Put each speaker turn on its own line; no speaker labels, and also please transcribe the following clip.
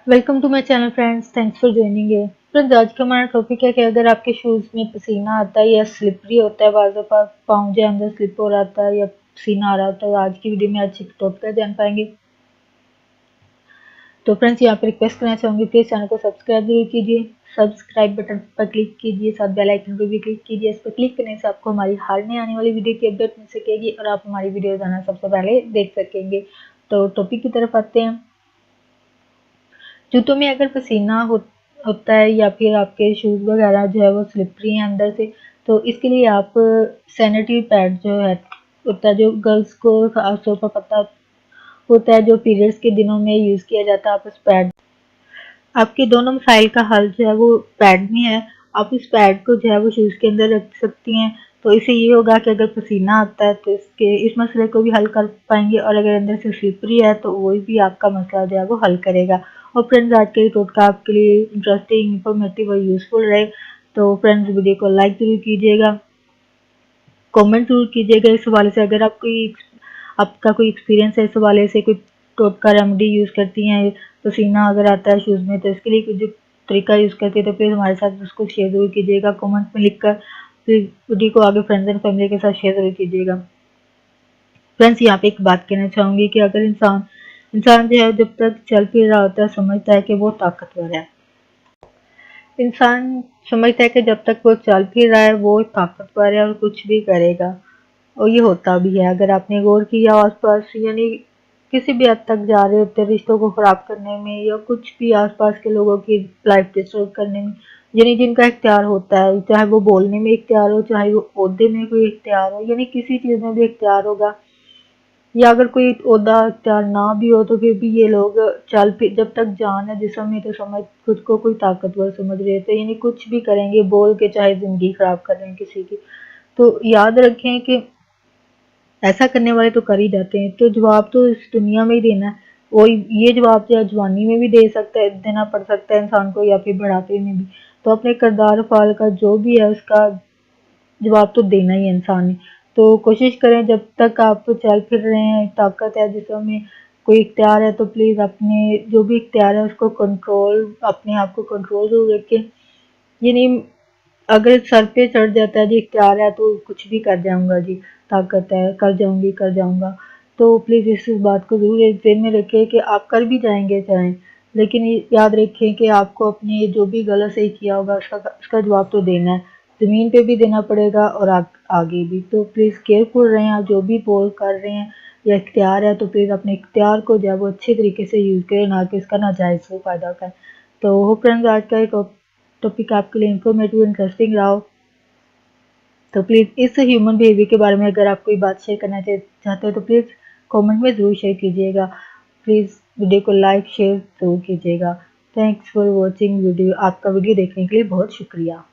Welcome to my channel friends, thanks for joining है। Friends, आज का हमारा टॉपिक है कि अगर आपके शूज़ में पसीना आता है या स्लिपरी होता है, बाज़ दफ़ा पाँव जो अंदर स्लिप हो रहा है या पसीना आ रहा होता है, आज की वीडियो में अच्छी टॉपिक का जान पाएंगे। तो फ्रेंड्स, यहाँ पर रिक्वेस्ट करना चाहूँगी, प्लीज़ चैनल को सब्सक्राइब जरूर कीजिए। सब्सक्राइब बटन पर क्लिक कीजिए, साथ बेल आइकन पर भी क्लिक कीजिए। इस पर क्लिक करने से आपको हमारी हर नई आने वाली वीडियो की अपडेट मिल सकेगी और आप हमारी वीडियो जाना सबसे पहले देख सकेंगे। तो टॉपिक की तरफ आते हैं। जूतों में अगर पसीना होता है या फिर आपके शूज़ वगैरह जो है वो स्लिपरी हैं अंदर से, तो इसके लिए आप सैनिटरी पैड जो है होता है, जो गर्ल्स को खासतौर पर पता होता है, जो पीरियड्स के दिनों में यूज़ किया जाता है, आप उस पैड आपके दोनों मसाइल का हल जो है वो पैड में है। आप इस पैड को जो है वो शूज़ के अंदर रख सकती हैं। तो इससे ये होगा कि अगर पसीना आता है तो इस मसले को भी हल कर पाएंगे, और अगर अंदर से स्लिपरी है तो वो भी आपका मसला जो है वो हल करेगा। और फ्रेंड्स, आज का ये टोटका आपके लिए इंटरेस्टिंग, इंफॉर्मेटिव और यूजफुल रहे। तो फ्रेंड्स, वीडियो को लाइक जरूर कीजिएगा, कमेंट जरूर कीजिएगा इस हवाले से। अगर आपका कोई एक्सपीरियंस है इस हवाले से, कोई टोटका रेमेडी यूज़ करती हैं, पसीना अगर आता है शूज़ में तो इसके लिए जो तरीका यूज़ करती है, तो प्लीज़ हमारे साथ उसको शेयर जरूर कीजिएगा कमेंट में लिखकर। प्लीज़ वीडियो को आगे फ्रेंड्स एंड फैमिली के साथ शेयर जरूर कीजिएगा। फ्रेंड्स, यहाँ पे एक बात कहना चाहूँगी कि अगर इंसान जो है जब तक चल फिर रहा होता है, समझता है कि वो ताकतवर है। इंसान समझता है कि जब तक वो चल फिर रहा है वो ताकतवर है और कुछ भी करेगा, और ये होता भी है। अगर आपने गौर किया आसपास, यानी किसी भी हद तक जा रहे होते हैं रिश्तों को खराब करने में या कुछ भी आसपास के लोगों की लाइफ डिस्टर्ब करने में, यानी जिनका इख्तियार होता है, चाहे वो बोलने में इख्तियार हो, चाहे वो ओहदे में कोई इख्तियार हो, यानी किसी चीज़ में भी इख्तियार होगा, या अगर कोई ओहदा इख्तियार ना भी हो तो फिर भी ये लोग चल फिर जब तक जान है जिस्म में तो समझ खुद को कोई ताकतवर समझ रहे थे, यानी कुछ भी करेंगे बोल के, चाहे ज़िंदगी ख़राब कर रहे हैं किसी की। तो याद रखें कि ऐसा करने वाले तो कर ही जाते हैं, तो जवाब तो इस दुनिया में ही देना है। वो ये जवाब जो है जवानी में भी दे सकता है, देना पड़ सकता है इंसान को, या फिर बुढ़ापे में भी। तो अपने किरदार फाल का जो भी है उसका जवाब तो देना ही है इंसान ने। तो कोशिश करें, जब तक आप चल फिर रहे हैं, ताकत है जिस्म में, कोई इख्तियार है, तो प्लीज़ अपने जो भी इख्तियार है उसको अपने आप को कंट्रोल जरूर रखें। यानी अगर सर पे चढ़ जाता है जी इख्तियार है तो कुछ भी कर जाऊंगा जी, ताकत है कर जाऊंगा, तो प्लीज़ इस बात को ज़रूर एक ज़हन में रखें कि आप कर भी जाएंगे चाहें, लेकिन याद रखें कि आपको अपने जो भी गलत सही किया होगा उसका जवाब तो देना है, ज़मीन पे भी देना पड़ेगा और आगे भी। तो प्लीज़ केयरफुल रहें, आप जो भी बोल कर रहे हैं या इख्तियार है तो प्लीज़ अपने इख्तियार को जो है वो अच्छे तरीके से यूज़ करें, ना कि इसका नाजायज़ से फ़ायदा उठाएं। तो हो फ्रेंड्स, आज का एक टॉपिक आपके लिए इंफॉर्मेटिव इंटरेस्टिंग रहा हो, तो प्लीज़ इस ह्यूमन बिहेवियर के बारे में अगर आप कोई बात शेयर करना चाहते हो तो प्लीज़ कमेंट में ज़रूर शेयर कीजिएगा। प्लीज़ वीडियो को लाइक शेयर ज़रूर कीजिएगा। Thanks for watching video. आपका वीडियो देखने के लिए बहुत शुक्रिया।